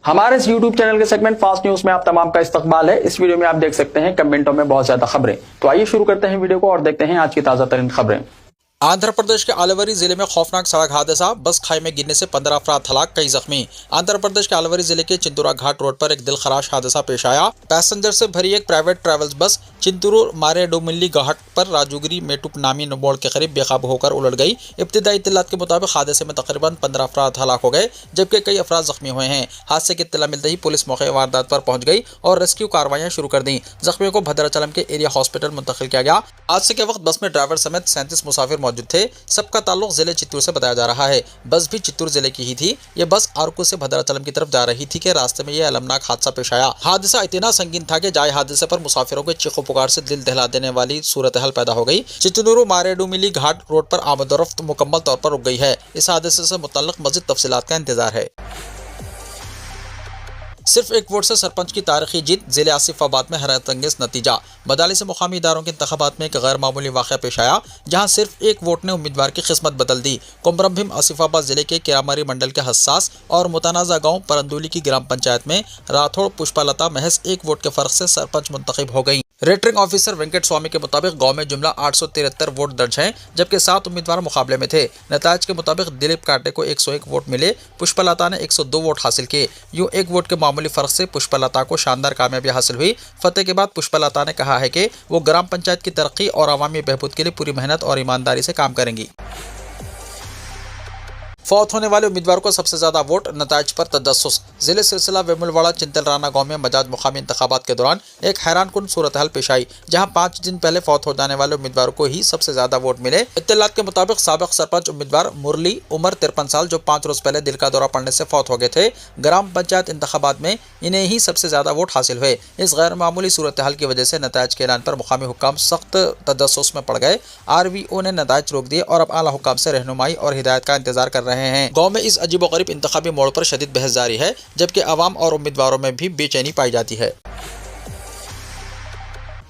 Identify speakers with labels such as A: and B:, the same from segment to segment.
A: हमारे इस YouTube channel के सेगमेंट फास्ट न्यूज में आप तमाम का इस्तकबाल है। इस वीडियो में आप देख सकते हैं कमेंटों में बहुत ज्यादा खबरें। तो आइए शुरू करते हैं वीडियो को और देखते हैं आज की ताजा तरीन खबरें।
B: आंध्र प्रदेश के आलवरी जिले में खौफनाक सड़क हादसा, बस खाई में गिरने से 15 अफराद हलाक, कई जख्मी। आंध्र प्रदेश के आलवरी जिले के चिंतूरा घाट रोड पर एक दिलखराश हादसा पेश आया। पैसेंजर से भरी एक प्राइवेट ट्रैवल्स बस चिंतूरू मारेडोमिल्ली घाट पर राजूगिरी मेटुप नामी मोड़ के करीब बेकाबू होकर उलट गई। इब्तिदाई इत्तलात के मुताबिक हादसे में तकरीबन 15 अफराद हलाक हो गए, जबकि कई अफराद जख्मी हुए हैं। हादसे की इत्तला मिलते ही पुलिस मौके वारदात पर पहुंच गई और रेस्क्यू कार्रवाइयां शुरू कर दी। जख्मियों को भद्राचलम के एरिया हॉस्पिटल मुंतकिल किया गया। हादसे के वक्त बस में ड्राइवर समेत 37 मुसाफिर मौजूद थे। सबका ताल्लुक जिले चित्तूर से बताया जा रहा है। बस भी चित्तूर जिले की ही थी। ये बस आरकू से भद्राचलम की तरफ जा रही थी कि रास्ते में यह अलमनाक हादसा पेश आया। हादसा इतना संगीन था कि जाए हादसे पर मुसाफिरों के चीखों पुकार से दिल दहला देने वाली सूरत हाल पैदा हो गई। चित्तूरू मारेडोमिल्ली घाट रोड पर आमदोरफ्त मुकम्मल तौर पर रुक गई है। इस हादसे से मुतल्लिक मज़ीद तफसीलात का इंतजार है। सिर्फ एक वोट से सरपंच की तारीखी जीत, जिले आसिफाबाद में हैरतअंगेज नतीजा। बदाली से मुकामी इदारों के इंतखाबात में एक गैर मामूली वाक़या पेश आया, जहां सिर्फ एक वोट ने उम्मीदवार की किस्मत बदल दी। कुमरमभीम आसिफाबाद जिले के किरामारी मंडल के हसास और मुतनाज़ा गांव परंदुली की ग्राम पंचायत में राठौड़ पुष्पालता महज एक वोट के फर्क से सरपंच मुंतखब हो गई। रिटर्निंग ऑफिसर वेंकट स्वामी के मुताबिक गांव में जुमला 873 वोट दर्ज हैं, जबकि 7 उम्मीदवार मुकाबले में थे। नताज के मुताबिक दिलीप काटे को 101 वोट मिले, पुष्पालता ने 102 वोट हासिल किए। यूं एक वोट के मामूली फर्क से पुष्पालता को शानदार कामयाबी हासिल हुई। फतेह के बाद पुष्पालता ने कहा है कि वो ग्राम पंचायत की तरक्की और अवामी बहबूद के लिए पूरी मेहनत और ईमानदारी से काम करेंगी। फौत होने वाले उम्मीदवार को सबसे ज्यादा वोट, नताज पर तजस्सुस। जिले सिलसिला वेमुलवाड़ा चिंतलराना गांव में मजाज मुकामी इंतखाबात के दौरान एक हैरानकुन सूरत हाल पेश आई, जहां 5 दिन पहले फौत हो जाने वाले उम्मीदवार को ही सबसे ज्यादा वोट मिले। इत्तलात के मुताबिक साबिक सरपंच उम्मीदवार मुरली, उम्र 53 साल, जो 5 रोज पहले दिल का दौरा पड़ने से फौत हो गए थे। ग्राम पंचायत इंतखाबात में इन्हें ही सबसे ज्यादा वोट हासिल हुए। इस गैर मामूली सूरत हाल की वजह से नताज के ऐलान पर मुकामी हुक्काम सख्त तजस्सुस में पड़ गए। RVO ने नताज रोक दिए और अब आला हुक्काम से रहनुमाई और हिदायत का इंतजार कर रहे हैं। गाँव में इस अजीबोगरीब इंतखाबी मोड़ पर शदीद बहस जारी है, जबकि अवाम और उम्मीदवारों में भी बेचैनी पाई जाती है।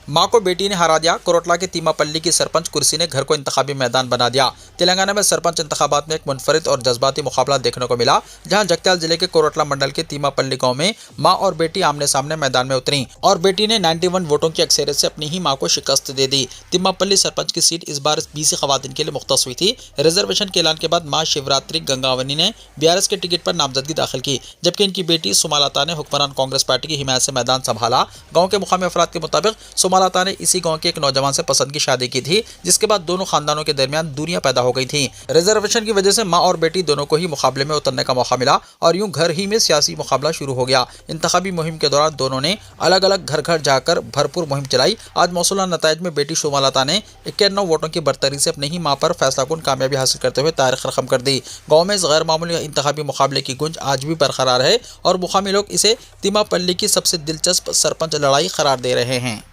B: मां को बेटी ने हरा दिया, कोरटला के तीमापल्ली की सरपंच कुर्सी ने घर को इंतखाबी मैदान बना दिया। तेलंगाना में सरपंच इंतखाबात में एक मुनफरिद और जज्बाती मुकाबला देखने को मिला, जहां जगत्याल जिले के कोरटला मंडल के तीमापल्ली गांव में मां और बेटी आमने सामने मैदान में उतरी और बेटी ने 91 वोटों की अक्सरियत से अपनी ही मां को शिकस्त दे दी। तीमापल्ली सरपंच की सीट इस बार BC खवातीन के लिए मुख्तस हुई थी। रिजर्वेशन के ऐलान के बाद मां शिवरात्रि गंगावनी ने BRS के टिकट पर नामजदगी दाखिल की, जबकि इनकी बेटी सुमालता ने हुक्मरान कांग्रेस पार्टी की हिमायत से मैदान संभाला। गाँव के मुकामी अफराद के मुताबिक सुमालता ने इसी गांव के एक नौजवान से पसंद की शादी की थी, जिसके बाद दोनों खानदानों के दरमियान दूरियां पैदा हो गई थी। रिजर्वेशन की वजह से मां और बेटी दोनों को ही मुकाबले में उतरने का मौका मिला और यूं घर ही में सियासी मुकाबला शुरू हो गया। इंतखाबी मुहिम के दौरान दोनों ने अलग अलग घर घर जाकर भरपूर मुहिम चलाई। आज मौसूला नताइज में बेटी सुमालता ने 91 वोटों की बरतरी से अपनी ही मां पर फैसलाकुन कामयाबी हासिल करते हुए तारीख रकम कर दी। गाँव में इस गैर मामूली इंतखाबी मुकाबले की गुंज आज भी बरकरार है और मुकामी लोग इसे तीमापल्ली की सबसे दिलचस्प सरपंच लड़ाई करार दे रहे हैं।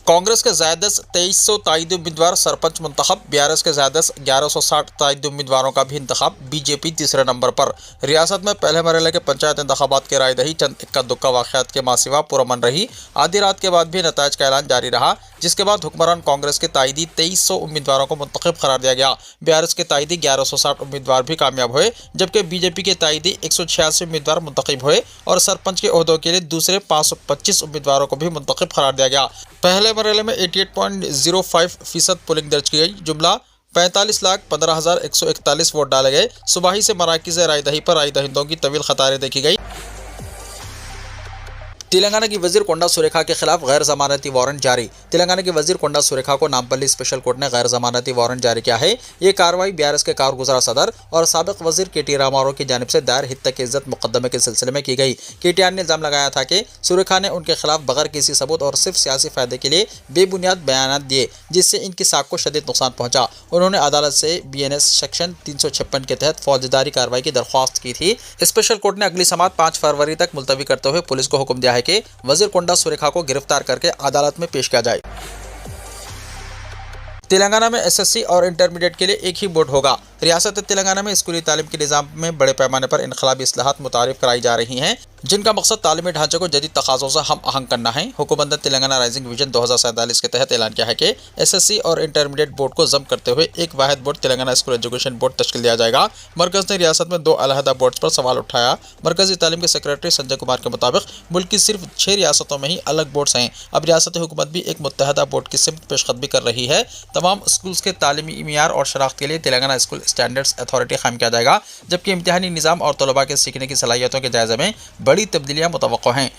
B: कांग्रेस के ज़ायदस 2300 तायदी उम्मीदवार सरपंच मुंतखब, BRS के ज़ायदस 1160 तायदी उम्मीदवारों का भी इंतखाब, BJP तीसरे नंबर पर। रियासत में पहले मरहले के पंचायत इंतखाबात की रायदही चंद इक्का दुक्का वाक़यात के मासिवा पुरअमन रही। आधी रात के बाद भी नताइज का ऐलान जारी रहा, जिसके बाद हुक्मरान कांग्रेस के तायदी 2300 उम्मीदवारों को मुंतखब करार दिया गया। BRS के तायदी 1160 उम्मीदवार भी कामयाब हुए, जबकि BJP के तायदी 186 उम्मीदवार मुंतखब हुए और सरपंच के ओहदों के लिए दूसरे 525 उम्मीदवारों को भी मुंतखब करार दिया गया। पहले मरहले में 88.05% पोलिंग दर्ज की गई। जुमला 45,15,141 वोट डाले गए। सुबह से मराकिज़ रायदही पर राय दहिंदों की तवील कतारें देखी गई। तेलंगाना की वजीर कोंडा सुरेखा के खिलाफ गैर जमानती वारंट जारी। तेलंगाना के वजीर कोंडा सुरेखा को नामपल्ली स्पेशल कोर्ट ने गैर जमानती वारंट जारी किया है। ये कार्रवाई BRS के कारगुजार सदर और साबिक वजीर KT रामाराव की जानिब से दायर हित की इज्जत मुकदमे के सिलसिले में की गई। KTR ने इल्ज़ाम लगाया था कि सुरेखा ने उनके खिलाफ बगैर किसी सबूत और सिर्फ सियासी फायदे के लिए बेबुनियाद बयान दिए, जिससे इनकी साख को शदीद नुकसान पहुंचा। उन्होंने अदालत से BNS सेक्शन 356 के तहत फौजदारी कार्रवाई की दरख्वास्त की थी। स्पेशल कोर्ट ने अगली समात 5 फरवरी तक मुलतवी करते हुए पुलिस को हुक्म दिया है कि वजीर कोंडा सुरेखा को गिरफ्तार करके अदालत में पेश किया जाए। तेलंगाना में SSC और इंटरमीडिएट के लिए एक ही बोर्ड होगा। रियासत तेलंगाना में स्कूली तालीम के निज़ाम में बड़े पैमाने पर इनकलाबी इस्लाहात मुतारिफ कराई जा रही हैं, जिनका मकसद तालीमी ढांचे को जदीद तकाज़ों से हम आहंग करना है। हुकूमत ने तेलंगाना राइजिंग विजन 2047 के तहत ऐलान किया है कि SSC और इंटरमीडिएट बोर्ड को जम करते हुए एक वाहिद board Telangana school education board तश्कील दिया जाएगा। मरकज़ ने रियासत में 2 अलहदा बोर्ड्स पर सवाल उठाया। मरकज़ी तालीम के सेक्रेटरी संजय कुमार के मुताबिक मुल्क की सिर्फ 6 रियासतों में ही अलग बोर्ड्स हैं। अब रियासती हुकूमत भी एक मुत्तहदा बोर्ड की सिमत पेशकदमी कर रही है। तमाम स्कूल्स के तालीमी मियार और शनाख्त के लिए तेलंगाना स्कूल स्टैंडर्ड्स अथॉरिटी कायम किया जाएगा, जबकि इम्तिहानी निज़ाम और तलबा के सीखने की सलाहियतों के जायज़े में बड़ी तब्दीलियाँ मुतवक्को हैं।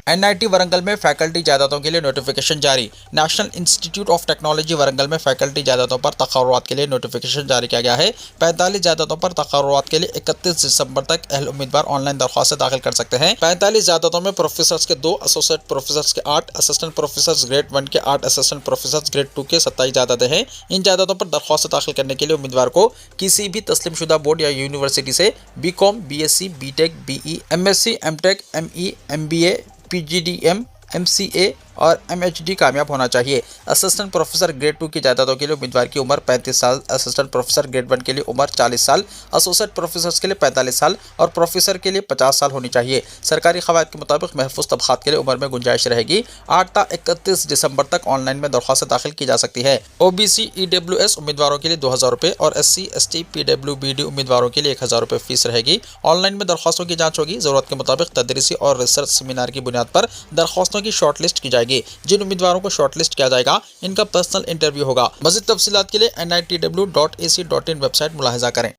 B: NIT वरंगल में फैकल्टी जायदादों के लिए नोटिफिकेशन जारी। National institute of technology Warangal में फैकल्टी जायदादों पर तकर्रुरात के लिए नोटिफिकेशन जारी किया गया है। 45 जायदादों पर तकर्रुरात के लिए 31 दिसंबर तक अहल उम्मीदवार ऑनलाइन दरख्वास्तें दाखिल कर सकते हैं। 45 जायदादों में प्रोफेसर्स के 2, एसोसिएट प्रोफेसर्स के 8, असिस्टेंट प्रोफेसर्स ग्रेड 1 के 8, असिस्टेंट प्रोफेसर्स ग्रेड 2 के 27 जायदादें हैं। इन जायदादों पर दरख्वास्त दाखिल करने के लिए उम्मीदवार को किसी भी तस्लीमशुदा बोर्ड या यूनिवर्सिटी से BCom, BSc, BTech, BE, MSc, MTech, ME, MBA, PGDM, MCA और MHD कामयाब होना चाहिए। असिस्टेंट प्रोफेसर ग्रेड 2 की जायदादों के लिए उम्मीदवार की उम्र 35 साल, असिस्टेंट प्रोफेसर ग्रेड 1 के लिए उम्र 40 साल, एसोसिएट प्रोफेसर के लिए 45 साल और प्रोफेसर के लिए 50 साल होनी चाहिए। सरकारी क़वायद के मुताबिक महफूज तबक़ात के लिए उम्र में गुंजाइश रहेगी। 8 ता 31 दिसंबर तक ऑनलाइन में दरख्वास्त दाखिल की जा सकती है। OBC EWS उम्मीदवारों के लिए 2000 रुपये और SC ST PWBD उम्मीदवारों के लिए 1000 रुपये फीस रहेगी। ऑनलाइन में दरख्वास्तों की जाँच होगी। ज़रूरत के मुताबिक तदरीसी और रिसर्च सेमिनार की बुनियाद पर दरख्वास्तों की शॉर्ट लिस्ट की जाएगी। जिन उम्मीदवारों को शॉर्टलिस्ट किया जाएगा, इनका पर्सनल इंटरव्यू होगा। मज़ीद तफसीलात के लिए nitw.ac.in वेबसाइट मुलाहिजा करें।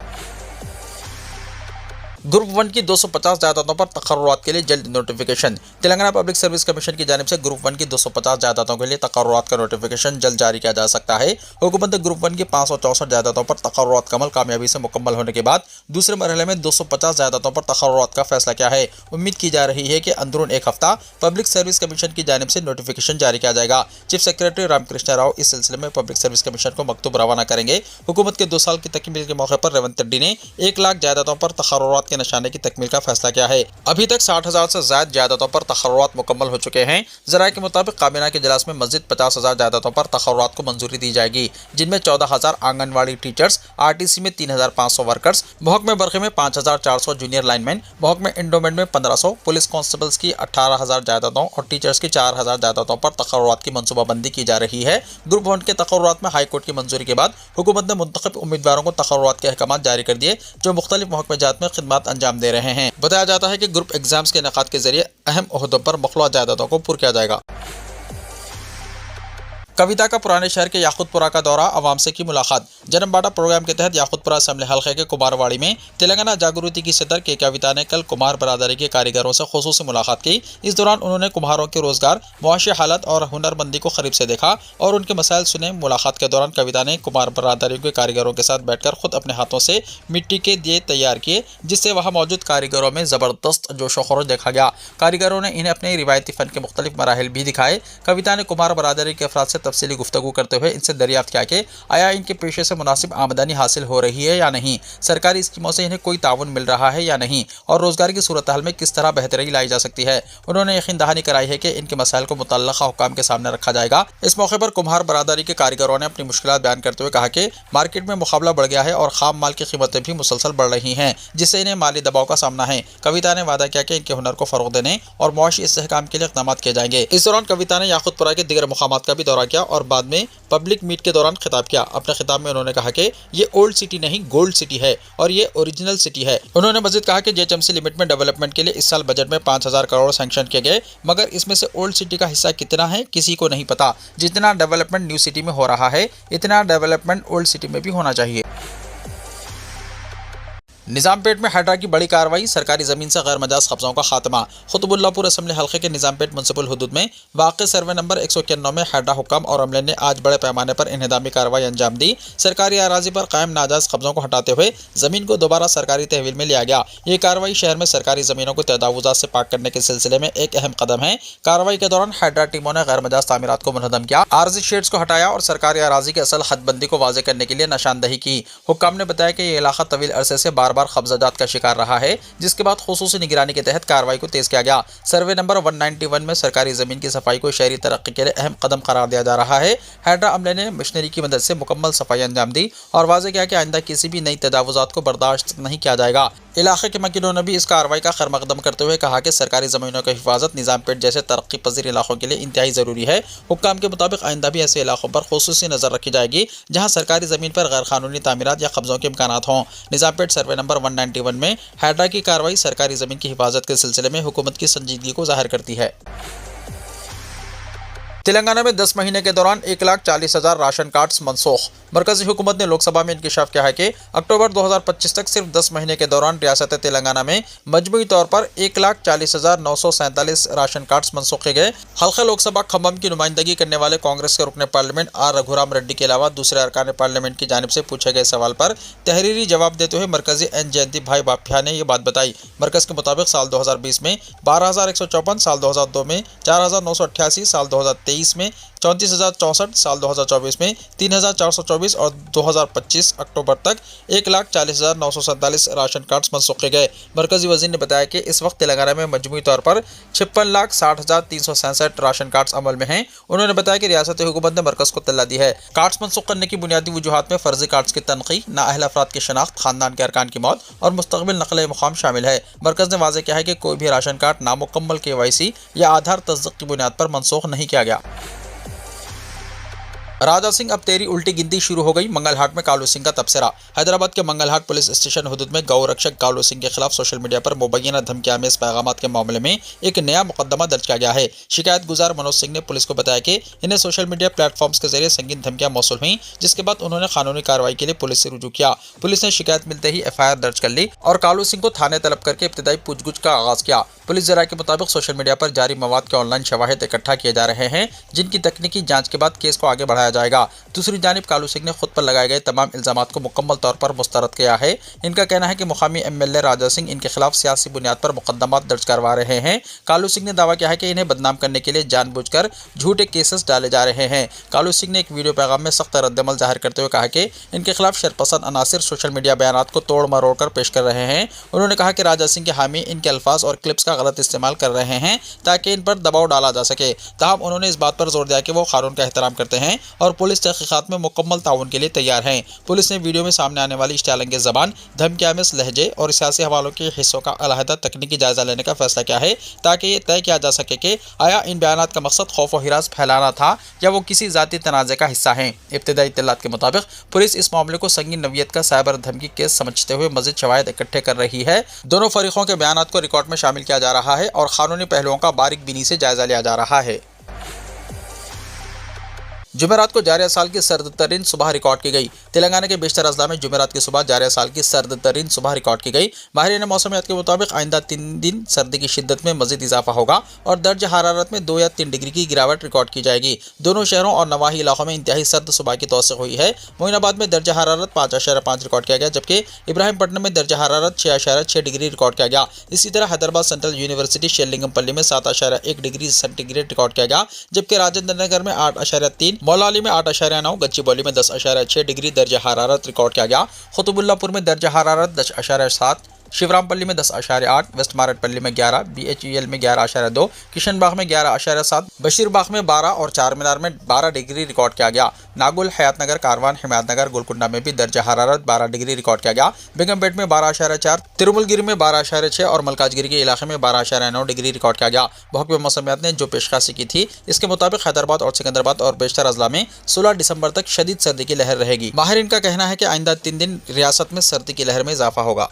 B: ग्रुप 1 की 250 जायदादों पर तकर्रुरात के लिए जल्द notification. Telangana public service commission की जानिब से ग्रुप 1 की 250 जायदादों के लिए तकर्रुरात का नोटिफिकेशन जल्द जारी किया जा सकता है। हुकूमत ने ग्रुप 1 की 564 जायदादों पर तकर्रुरात का अमल कामयाबी से मुकम्मल होने के बाद दूसरे मरहले में 250 जायदादों पर तकर्रुरात का फैसला किया है। उम्मीद की जा रही है कि अंदरून एक हफ्ता पब्लिक सर्विस कमीशन की जानिब से नोटिफिकेशन जारी किया जाएगा। चीफ सेक्रेटरी रामकृष्ण राव इस सिलसिले में पब्लिक सर्विस कमीशन को मकतूब रवाना करेंगे। हुकूमत के 2 साल की तकमील के मौके पर रेवंत रेड्डी ने 1 लाख जायदादों पर तकर्रुरात के निशाने की तकमील का फैसला किया है। अभी तक 60,000 से ज्यादा जायदादों पर तकर्रुरात मुकम्मल हो चुके हैं। जराये के मुताबिक काबीना के इजलास में मज़ीद 50,000 जायदादों पर तकर्रुरात को मंजूरी दी जाएगी, जिनमें 14,000 आंगनवाड़ी टीचर्स, RTC में 3,500 वर्कर्स, महकमे बरखे में 5,400 जूनियर लाइनमैन, महकमे इंडोमेंट में 1,500, पुलिस कांस्टेबल्स की 18,000 जायदादों और टीचर्स की 4,000 जायदादों पर तकर्रुरात की मनसूबाबंदी की जा रही है। ग्रुप 1 के तकर्रुरात में हाईकोर्ट की मंजूरी के बाद हुकूमत ने मुंतखब उम्मीदवारों को तकर्रुरात के अहकाम जारी कर दिए, जो मुख्तलिफ महकमेजात में खिदमत अंजाम दे रहे हैं। बताया जाता है कि ग्रुप एग्जाम्स के इनेकाद के जरिए अहम ओहदों पर मखलूआ जायदादों को पुर किया जाएगा। कविता का पुराने शहर के याकुतपुरा का दौरा, अवाम से की मुलाकात। जन्म बाटा प्रोग्राम के तहत याकुतपुरा असम्बली हल्के के कुमारवाड़ी में तेलंगाना जागृति की सदर के कविता ने कल कुम्हार बरादरी के कारीगरों से खुसूसी मुलाकात की। इस दौरान उन्होंने कुम्हारों के रोजगार, मुआशी हालत और हुनरमंदी को करीब से देखा और उनके मसाइल सुने। मुलाकात के दौरान कविता ने कुम्हार बरादरी के कारीगरों के साथ बैठकर खुद अपने हाथों से मिट्टी के दिए तैयार किए, जिससे वहाँ मौजूद कारीगरों में ज़बरदस्त जोश व खरोश देखा गया। कारीगरों ने इन्हें अपने रिवायती फ़न के मुख्तलिफ मराहिल भी दिखाए। कविता ने कुम्हार बरादरी के अफराद से तफसीली गुफ्तगू करते हुए इनसे दरियाफ्त किया कि आया इनके पेशे से मुनासिब आमदनी हासिल हो रही है या नहीं, सरकारी स्कीमों से इन्हें कोई ताउन मिल रहा है या नहीं, और रोजगार की सूरत हाल में किस तरह बेहतरी लाई जा सकती है। उन्होंने यकीन दहानी कराई है कि इनके मसाइल को मुतल्लका हुकाम के सामने रखा जाएगा। इस मौके पर कुम्हार बरादरी के कारीगरों ने अपनी मुश्किलात बयान करते हुए कहा कि मार्केट में मुकाबला बढ़ गया है और खाम माल की कीमतें भी मुसलसल बढ़ रही हैं, जिससे इन्हें माली दबाव का सामना है। कविता ने वादा किया कि इनके हुनर को फरोग देने और मुआशी इस्तेहकाम के लिए इक़दाम किए जाएंगे। इस दौरान कविता ने याकुतपुरा के दीगर मुकामात का भी दौरा किया और बाद में पब्लिक मीट के दौरान खिताब किया। अपने खिताब में उन्होंने कहा कि ये ओल्ड सिटी नहीं गोल्ड सिटी है और ये ओरिजिनल सिटी है। उन्होंने मजीद कहा कि JHMC लिमिट में डेवलपमेंट के लिए इस साल बजट में 5,000 करोड़ सैंक्शन किए गए, मगर इसमें से ओल्ड सिटी का हिस्सा कितना है किसी को नहीं पता। जितना डेवलपमेंट न्यू सिटी में हो रहा है, इतना डेवलपमेंट ओल्ड सिटी में भी होना चाहिए। निजामपेट में हाइड्रा की बड़ी कार्रवाई, सरकारी ज़मीन से गैर मजाज कब्ज़ों का खात्मा। कुतुबुल्लापुर असम्बली हल्के के निजामपेट मुनसिपल हुदूद में वाक़ सर्वे नंबर 191 में हाइड्रा हुक्म और अमले ने आज बड़े पैमाने पर इन्हिदामी कार्रवाई अंजाम दी। सरकारी अराजी पर कायम नाजायज़ कब्ज़ों को हटाते हुए ज़मीन को दोबारा सरकारी तहवील में लिया गया। ये कार्रवाई शहर में सरकारी ज़मीनों को तजावुज़ात से पाक करने के सिलसिले में एक अहम कदम है। कार्रवाई के दौरान हाइड्रा टीमों ने गैर मजाज तामीरात को मुनहदम किया, आर्जी शेड्स को हटाया और सरकारी अराजी की असल हदबंदी को वाज़े करने के लिए निशानदही की। हुक्म ने बताया कि ये इलाका तवील अरसे से बार बार कब्जाजात का शिकार रहा है, जिसके बाद खुसूसी निगरानी के तहत कार्रवाई को तेज किया गया। सर्वे नंबर 191 में सरकारी जमीन की सफाई को शहरी तरक्की के लिए अहम कदम करार दिया जा रहा है। हैड्रा अमले ने मशीनरी की मदद से मुकम्मल सफाई अंजाम दी और वाज़ेह किया कि आइंदा किसी भी नई तजावुजात को बर्दाश्त नहीं किया जाएगा। इलाके के मकीनों ने भी इस कार्रवाई का खैरमकदम करते हुए कहा कि सरकारी ज़मीनों की हिफाजत निज़ामपेट जैसे तरक्की पजीर इलाकों के लिए इंतहाई ज़रूरी है। हुक्काम के मुताबिक आइंदा भी ऐसे इलाकों पर खुसूसी नज़र रखी जाएगी जहाँ सरकारी ज़मीन पर गैर कानूनी तामीरात या कब्ज़ों के इम्कानात हों। निज़ामपेट सर्वे नंबर 191 में हैड्रा की कार्रवाई सरकारी ज़मीन की हिफाजत के सिलसिले में हुकूमत की संजीदगी को जाहिर करती है। तेलंगाना में 10 महीने के दौरान 1,40,000 राशन कार्ड्स मनसूख। मरकजी हुकूमत ने लोकसभा में इंकशाफ किया है कि अक्टूबर 2025 तक सिर्फ 10 महीने के दौरान रियासत तेलंगाना में मजमूई तौर पर 1,40,947 राशन कार्ड्स मनसूख किए गए। हल्का लोकसभा खम्भम की नुमाइंदगी करने वाले कांग्रेस के रुकने पार्लियामेंट आर रघुराम रेड्डी के अलावा दूसरे अरकान पार्लियामेंट की जानिब से पूछे गए सवाल पर तहरीरी जवाब देते हुए मरकजी एन जयंती भाई बापिया ने यह बात बताई। मरकज के मुताबिक साल 2020 में 12,154, साल 2002 में 4,988, साल 2023 में 34,064, साल 2024 में 3,424 और 2025 अक्टूबर तक 1,40,947 राशन कार्ड्स मनसूख किए गए। मरकजी वजीर ने बताया कि इस वक्त तेलंगाना में मजमूई तौर पर 56,60,367 राशन कार्ड्स अमल में हैं। उन्होंने बताया कि रियासती हुकूमत ने मरकज को तल्ला दी है। कार्ड्स मनसूख करने की बुनियादी वजूहात में फर्जी कार्ड्स की तनखी, नाअहल अफराद की शनाख्त, खानदान के अरकान की मौत और मुस्तकबिल नकल मुकाम शामिल है। मरकज ने वाज़ेह किया है कि कोई भी राशन कार्ड नामुकम्मल KYC या आधार तस्दीक की बुनियाद पर मनसूख नहीं किया गया। राजा सिंह अब तेरी उल्टी गिनती शुरू हो गई, मंगलहाट में कालू सिंह का तबसरा। हैदराबाद के मंगलहाट पुलिस स्टेशन हुदूद में गौ रक्षक कालू सिंह के खिलाफ सोशल मीडिया पर मुबैना धमकियामेज पैगामात के मामले में एक नया मुकदमा दर्ज किया गया है। शिकायत गुजार मनोज सिंह ने पुलिस को बताया कि इन्हें सोशल मीडिया प्लेटफॉर्म्स के जरिए संगीन धमकियां मौसूल हुई, जिसके बाद उन्होंने कानूनी कार्रवाई के लिए पुलिस से रुजू किया। पुलिस ने शिकायत मिलते ही FIR दर्ज कर ली और कालू सिंह को थाने तलब करके इब्तिदाई पूछगछ का आगाज किया। पुलिस जराये के मुताबिक सोशल मीडिया पर जारी मवाद के ऑनलाइन शवाहिद इकट्ठा किए जा रहे हैं, जिनकी तकनीकी जांच के बाद केस को आगे बढ़ाया जाएगा। दूसरी जानिब कालू सिंह ने खुद पर लगाए गए तमाम इल्जामात को मुकम्मल तौर पर मुस्तरद किया है। इनका कहना है कि मुकामी MLA राजा सिंह इनके खिलाफ सियासी बुनियाद पर मुकदमात दर्ज करवा रहे हैं। कालू सिंह ने दावा किया है कि इन्हें बदनाम करने के लिए जानबूझकर झूठे केसेस डाले जा रहे हैं। कालू सिंह ने एक वीडियो पैगाम में सख्त रद्दमल जाहिर करते हुए कहा कि इनके खिलाफ शरपसंद अनासिर सोशल मीडिया बयानात को तोड़ मरोड़ कर पेश कर रहे हैं। उन्होंने कहा कि राजा सिंह के हामी इनके अल्फाज और क्लिप्स का गलत इस्तेमाल कर रहे हैं ताकि इन पर दबाव डाला जा सके। ताहम उन्होंने इस बात पर जोर दिया कि वो कानून का एहतराम करते हैं और पुलिस तहकीकात में मुकम्मल ताउन के लिए तैयार हैं। पुलिस ने वीडियो में सामने आने वाली इश्तियालंगेज़ ज़बान, धमकियामेज़ लहजे और सियासी हवालों के हिस्सों का अलहदा तकनीकी जायजा लेने का फैसला किया है ताकि ये तय किया जा सके कि आया इन बयानात का मकसद खौफ व हिरास फैलाना था या वो किसी ज़ाती तनाज़े का हिस्सा हैं। इब्तिदाई इत्तलात के मुताबिक पुलिस इस मामले को संगीन नौइयत का साइबर धमकी केस समझते हुए मज़ीद शवाहिद इकट्ठे कर रही है। दोनों फरीकों के बयानात को रिकॉर्ड में शामिल किया जा रहा है और कानूनी पहलुओं का बारीक बीनी से जायजा लिया जा रहा है। जुमेरात को जारिया साल की सर्द तरीन सुबह रिकॉर्ड की गई। तेलंगाना के बेशतर अजला में जुमेरात की सुबह जारिया साल की सर्द तरीन सुबह रिकॉर्ड की गई। माहिरीन मौसमियात के मुताबिक आइंदा 3 दिन सर्दी की शिद्दत में मजीद इजाफा होगा और दर्ज हरारत में 2 या 3 डिग्री की गिरावट रिकॉर्ड की जाएगी। दोनों शहरों और नवाही इलाकों में इंतहाई सर्द सुबह की तौसीक हुई है। मोइनाबाद में दर्ज हरारत 5.5 रिकॉर्ड किया गया, जबकि इब्राहिमपट्टनम में दर्ज हरारत 6.6 डिग्री रिकॉर्ड किया गया। इसी तरह हैदराबाद सेंट्रल यूनिवर्सिटी शेरलिंगमपल्ली में 7.1 डिग्री सेंटीग्रेड रिकॉर्ड किया गया, जबकि राजेंद्र नगर में 8.3, मौलाली में 8.9, गच्चीबौली में 10.6 डिग्री दर्ज हरारत रिकॉर्ड किया गया। कुतुबुल्लापुर में दर्ज हरारत 10.7, शिवरामपल्ली में 10.8, वेस्ट मारेटपल्ली में 11, BHEL में 11.2, किशनबाग में 11.7, बशीरबाग में 12 और चार मीनार में 12 डिग्री रिकॉर्ड किया गया। नागुल, हयातनगर, कारवान, हिमायतनगर, गोलकुंडा में भी दर्ज हरारत 12 डिग्री रिकॉर्ड किया गया। बेगमपेट में 12.4, तिरुमलगिरी में 12.6 और मलकाजगिरी के इलाके में 12.9 डिग्री रिकॉर्ड किया गया। महकमे मौसमियात ने जो पेशकशी की थी इसके मुताबिक हैदराबाद और सिकंदराबाद और बेशतर अजला में 16 दिसंबर तक शदीद सर्दी की लहर रहेगी। माहिरीन का कहना है कि आइंदा 3 दिन रियासत में सर्दी की लहर में इजाफा होगा।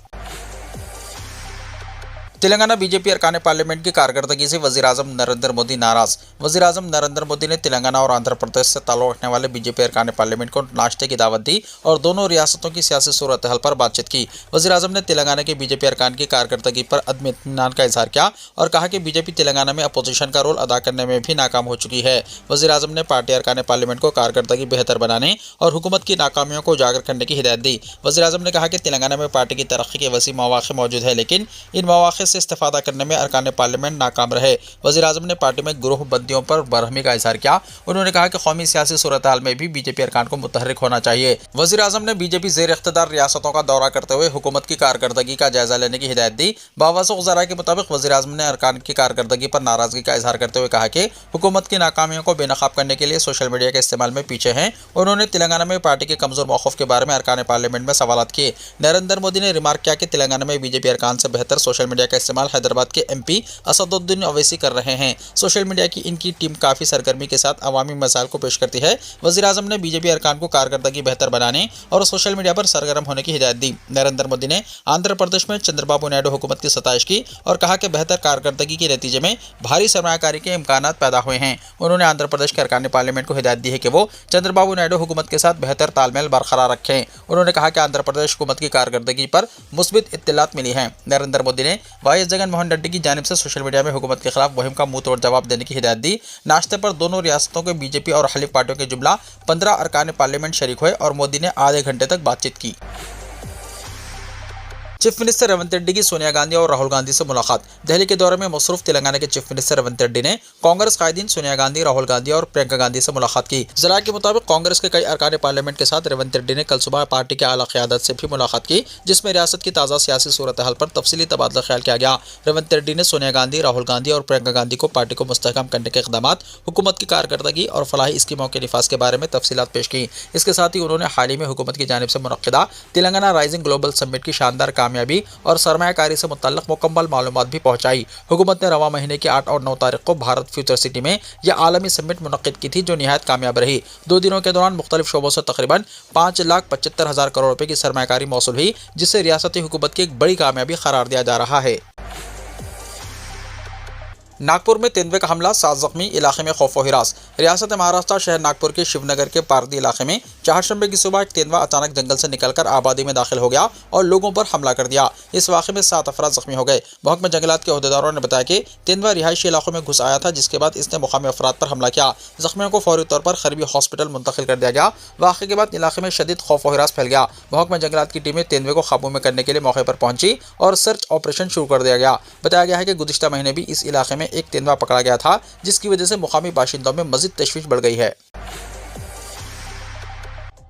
B: तेलंगाना बीजेपी अरकान पार्लियामेंट की कारकर्दगी से वज़ीर-ए-आज़म नरेंद्र मोदी नाराज। वज़ीर-ए-आज़म नरेंद्र मोदी ने तेलंगाना और आंध्र प्रदेश से ताल्लुक़ रखने वाले बीजेपी अरकान पार्लियामेंट को नाश्ते की दावत दी और दोनों रियासतों की सियासी सूरत हाल पर बातचीत की। वज़ीर-ए-आज़म ने तेलंगाना के बीजेपी अरकान की कारकर्दगी पर अदम इत्मीनान का इजहार किया और कहा कि बीजेपी तेलंगाना में अपोजिशन का रोल अदा करने में भी नाकाम हो चुकी है। वज़ीर-ए-आज़म ने पार्टी अरकान पार्लियामेंट को कारकर्दगी बेहतर बनाने और हुकूमत की नाकामियों को उजागर करने की हिदायत दी। वज़ीर-ए-आज़म ने कहा कि तेलंगाना में पार्टी की तरक्की के वसी मौक़े मौजूद है, लेकिन इन मौक़े मौके से इस्तेफादा करने में अरकान पार्लियामेंट नाकाम रहे। वज़ीर-ए-आज़म ने पार्टी में गिरोह बंदियों पर बरहमी का इजहार किया। उन्होंने कहा कि कौमी सियासी सूरत हाल में भी बीजेपी अरकान को मुतहर्रिक होना चाहिए। वज़ीर-ए-आज़म ने बीजेपी ज़ेर इख्तिदार रियासतों का दौरा करते हुए हुकूमत की कारकर्दगी का जायजा लेने की हिदायत दी। बावसूख ज़राए के मुताबिक वज़ीर-ए-आज़म ने अरकान की कारकर्दगी पर नाराजगी का इजहार करते हुए कहा कि हुकूमत की नाकामियों को बेनकाब करने के लिए सोशल मीडिया के इस्तेमाल में पीछे हैं। उन्होंने तेलंगाना में पार्टी के कमजोर मौक़िफ़ के बारे में अरकान पार्लियामेंट में सवालात किए। नरेंद्र मोदी ने रिमार्क किया कि तेलंगाना में बीजेपी अरकान से बेहतर सोशल मीडिया का इस्तेमाल हैदराबाद के MP असदुद्दीन ओवैसी कर रहे हैं। सोशल मीडिया की इनकी टीम काफ़ी सरगर्मी के साथ अवामी मसाइल को पेश करती है। वज़ीर-ए-आज़म ने बीजेपी अरकान को कारकर्दगी बेहतर बनाने और सोशल मीडिया पर सरगर्म होने की हिदायत दी। नरेंद्र मोदी ने आंध्र प्रदेश में चंद्रबाबू नायडू हुकूमत की सताइश की और कहा कि बेहतर कारकर्दगी के नतीजे में भारी सरमायाकारी के इम्कानात पैदा हुए हैं। उन्होंने आंध्र प्रदेश के अरकान पार्लियामेंट को हिदायत दी है कि वो चंद्रबाबू नायडू हुकूमत के साथ बेहतर तालमेल बरकरार रखें। उन्होंने कहा कि आंध्र प्रदेश हुकूमत की कारकर्दगी पर मुस्बित इत्तलात मिली हैं। नरेंद्र मोदी ने वाईएस जगन मोहन रेड्डी की जानिब से सोशल मीडिया में हुकूमत के खिलाफ मुहिम का मुंह तोड़ जवाब देने की हिदायत दी। नाश्ते पर दोनों रियासतों के बीजेपी और हलीफ पार्टियों के जुमला 15 अरकान पार्लियामेंट शरीक हुए और मोदी ने आधे घंटे तक बातचीत की। चीफ मिनिस्टर रेवंत रेड्डी की सोनिया गांधी और राहुल गांधी से मुलाकात। दिल्ली के दौरे में मसरूफ तेलंगाना के चीफ मिनिस्टर रेवंत रेड्डी ने कांग्रेस कायदीन सोनिया गांधी, राहुल गांधी और प्रियंका गांधी से मुलाकात की। जराये के मुताबिक कांग्रेस के कई अरकान पार्लियामेंट के साथ रेवंत रेड्डी ने कल सुबह पार्टी के आला क़यादत से भी मुलाकात की, जिसमें रियासत की ताज़ा सियासी सूरत हाल पर तफसीली तबादला ख्याल किया गया। रेवंत रेड्डी ने सोनिया गांधी, राहुल गांधी और प्रियंका गांधी को पार्टी को मुस्तहकम करने के इक़दामात, हुकूमत की कारकर्दगी और फलाही स्कीमों के निफाज के बारे में तफसीलात पेश की। इसके साथ ही उन्होंने हाल ही में हुकूमत की जानिब से मुनक्किदा तेलंगाना राइजिंग ग्लोबल समिट की शानदार कामयाबी और सरमायाकारी से मुतल्लक मुकम्मल मालूमात भी पहुंचाई। हुकूमत ने रवा महीने की 8 और 9 तारीख को भारत फ्यूचर सिटी में यह आलमी समिट मुनक्किद की थी, जो निहायत कामयाब रही। 2 दिनों के दौरान मुख्तलिफ शोबों से तकरीबन 5,75,000 करोड़ रुपए की सरमायाकारी मौसूल हुई, जिसे रियासती हुकूमत की एक बड़ी कामयाबी करार दिया जा रहा है। नागपुर में तेंदुए का हमला, 7 जख्मी, इलाके में खौफ व हिरास। रियासत महाराष्ट्र शहर नागपुर के शिवनगर के पारदी इलाके में चारशंबे की सुबह एक तेंदुआ अचानक जंगल से निकलकर आबादी में दाखिल हो गया और लोगों पर हमला कर दिया। इस वाक़े में 7 अफराद जख्मी हो गए। महकमा जंगलात के अहदेदारों ने बताया कि तेंदुआ रिहायशी इलाकों में घुस आया था, जिसके बाद इसने मुकामी अफराद पर हमला किया। जख्मियों को फौरी तौर पर करीबी हॉस्पिटल मुंतकिल कर दिया गया। वाक़े के बाद इलाके में शदीद खौफ व हिरास फैल गया। महकमा जंगलात की टीमें तेंदुए को काबू में करने के लिए मौके पर पहुंची और सर्च ऑपरेशन शुरू कर दिया गया। बताया गया है कि गुज़िश्ता महीने भी इस इलाके में एक तेंदुआ पकड़ा गया था, जिसकी वजह से मुकामी बाशिंदों में मज़ीद तशवीश बढ़ गई है।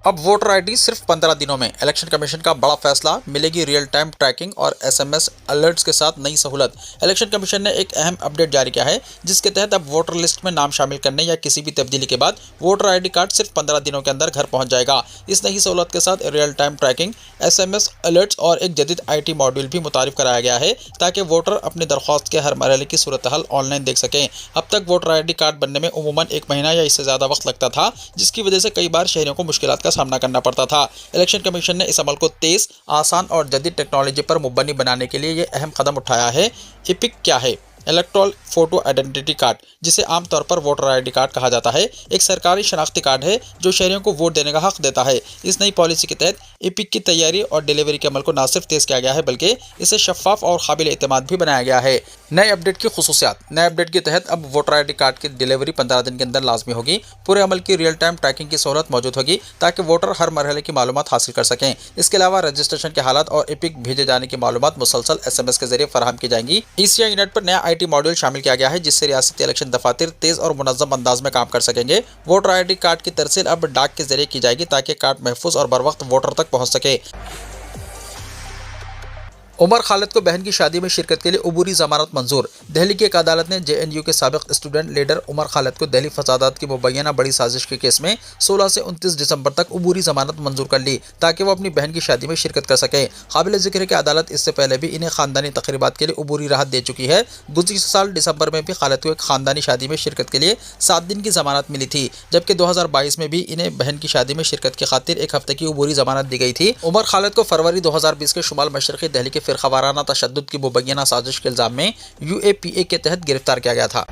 B: अब वोटर आईडी सिर्फ 15 दिनों में। इलेक्शन कमीशन का बड़ा फैसला, मिलेगी रियल टाइम ट्रैकिंग और SMS अलर्ट्स के साथ नई सहूलत। इलेक्शन कमीशन ने एक अहम अपडेट जारी किया है, जिसके तहत अब वोटर लिस्ट में नाम शामिल करने या किसी भी तब्दीली के बाद वोटर आईडी कार्ड सिर्फ 15 दिनों के अंदर घर पहुंच जाएगा। इस नई सहूलत के साथ real time tracking, SMS alerts और एक जदीद IT मॉड्यूल भी मुतारिफ कराया गया है, ताकि वोटर अपनी दरख्वास्त के हर मरहले की सूरत हाल ऑनलाइन देख सकें। अब तक वोटर आईडी कार्ड बनने में उमूमन 1 महीना या इससे ज़्यादा वक्त लगता था, जिसकी वजह से कई बार शहरियों को मुश्किलात का सामना करना पड़ता था। इलेक्शन कमीशन ने इस अमल को तेज, आसान और जदीद टेक्नोलॉजी पर मुबनी बनाने के लिए ये अहम कदम उठाया है। इपिक क्या है? इलेक्ट्रॉल फोटो आइडेंटिटी कार्ड, जिसे आमतौर पर वोटर आईडी कार्ड कहा जाता है, एक सरकारी शनाख्ती कार्ड है जो शहरियों को वोट देने का हक देता है। इस नई पॉलिसी के तहत इपिक की तैयारी और डिलीवरी के अमल को न सिर्फ तेज किया गया है, बल्कि इसे शफाफ और काबिल एतमाद भी बनाया गया है। नए अपडेट की खुसूसियात। नए अपडेट के तहत अब वोटर आईडी कार्ड की डिलीवरी 15 दिन के अंदर लाजमी होगी। पूरे अमल की रियल टाइम ट्रैकिंग की सहूलत मौजूद होगी, ताकि वोटर हर मरहले की मालूमात हासिल कर सकें। इसके अलावा रजिस्ट्रेशन के हालात और इपिक भेजे जाने की मालूमात मुसलसल SMS के जरिए फराहम की जाएंगी। ECI नेट पर नया IT मॉड्यूल शामिल किया गया है, जिससे रियासती इलेक्शन दफातर तेज और मुनज़्ज़म अंदाज में काम कर सकेंगे। वोटर आईडी कार्ड की तरसील अब डाक के जरिए की जाएगी, ताकि कार्ड महफूज और बर वक्त वोटर तक पहुंच सके। उमर खालिद को बहन की शादी में शिरकत के लिए उबूरी जमानत मंजूर। दिल्ली की एक अदालत ने JNU के साबिक स्टूडेंट लीडर उमर खालिद को दिल्ली फसादात की मुबैना बड़ी साजिश के केस में 16 से 29 दिसंबर तक उबूरी जमानत मंजूर कर ली, ताकि वो अपनी बहन की शादी में शिरकत कर सके। काबिल जिक्र है कि अदालत इससे पहले भी इन्हें खानदानी तकरीबात के लिए उबूरी राहत दे चुकी है। गुज़िश्ता साल दिसंबर में भी खालिद को एक खानदानी शादी में शिरकत के लिए 7 दिन की जमानत मिली थी, जबकि 2022 में भी इन्हें बहन की शादी में शिरकत की खातिर 1 हफ्ते की उबूरी जमानत दी गई थी। उमर खालिद को फरवरी 2020 के शुमाल मशरक़ी दिल्ली के फ़िरक़ावाराना तशद्दुद की मुबैना साजिश के इल्ज़ाम में UAPA के तहत गिरफ्तार किया गया था।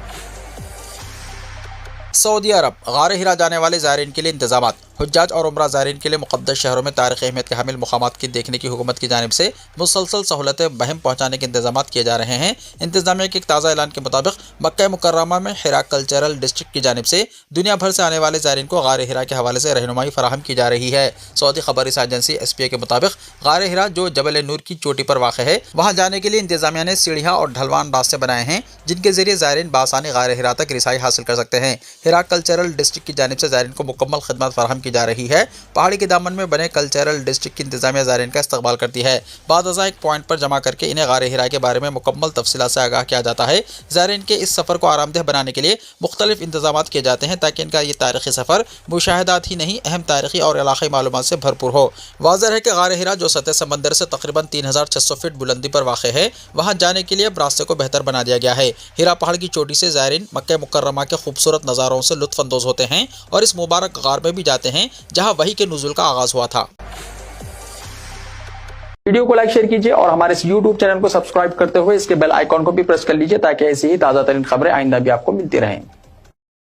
B: सऊदी अरब, गारे हिरा जाने वाले ज़ायरीन के लिए इंतज़ामात। हुज्जाज और उमरा ज़ायरीन के लिए मुक़द्दस शहरों में तारीख़ी अहमियत के हामिल मक़ामात की देखने की हुकूमत की जानिब से मुसलसल सहूलतें बहम पहुँचाने के इंतजाम किए जा रहे हैं। इंतजामिया के एक ताज़ा ऐलान के मुताबिक मक्का मुकर्रमा में हिरा कल्चरल डिस्ट्रिक्ट की जानिब से दुनिया भर से आने वाले ज़ायरीन को गार हिरा के हवाले से रहनुमाई फराहम की जा रही है। सऊदी खबर एजेंसी SPA के मुताबिक गार हिरा जो जबल नूर की चोटी पर वाक़ है, वहाँ जाने के लिए इंतजामिया ने सीढ़ियाँ और ढलवान रास्ते बनाए हैं जिनके जरिए ज़ायरीन बासानी गार हिरा तक रिसाई हासिल कर सकते हैं। हिरा कल्चरल डिस्ट्रिक्ट की जानिब से ज़ायरीन को मुकम्मल खिदमत फराहम की जा रही है। पहाड़ी के दामन में बने कल्चरल डिस्ट्रिक्ट की इंतजामिया ज़ायरीन का इस्तकबाल करती है। बाद अज़ा एक पॉइंट पर जमा करके इन्हें गार हिरा के बारे में मुकम्मल तफसीलात से आगाह किया जाता है। ज़ायरीन के इस सफ़र को आरामदेह बनाने के लिए मुख्तलिफ इंतजाम किए जाते हैं ताकि इनका ये तारीख़ी सफ़र मुशाहिदात ही नहीं, अहम तारीख़ी और इलाक़ाई मालूमात से भरपूर हो। वाज़ेह है कि गार हिरा जो सतह समंदर से तकरीबन 3600 फीट बुलंदी पर वाक़ है, वहाँ जाने के लिए अब रास्ते को बेहतर बना दिया गया है। हिरा पहाड़ की चोटी से ज़ायरीन मक्का मुकर्रमा के खूबसूरत नज़ारों से लुत्फ़ अंदोज़ होते हैं और इस मुबारक गार में भी जाते हैं जहाँ वही के नुज़ूल का आगाज़ हुआ था।
A: वीडियो को लाइक शेयर कीजिए और हमारे इस YouTube चैनल को सब्सक्राइब करते हुए इसके बेल आइकॉन को भी प्रेस कर लीजिए ताकि ऐसी ही ताज़ा तरीन खबरें आइंदा भी आपको मिलती रहें।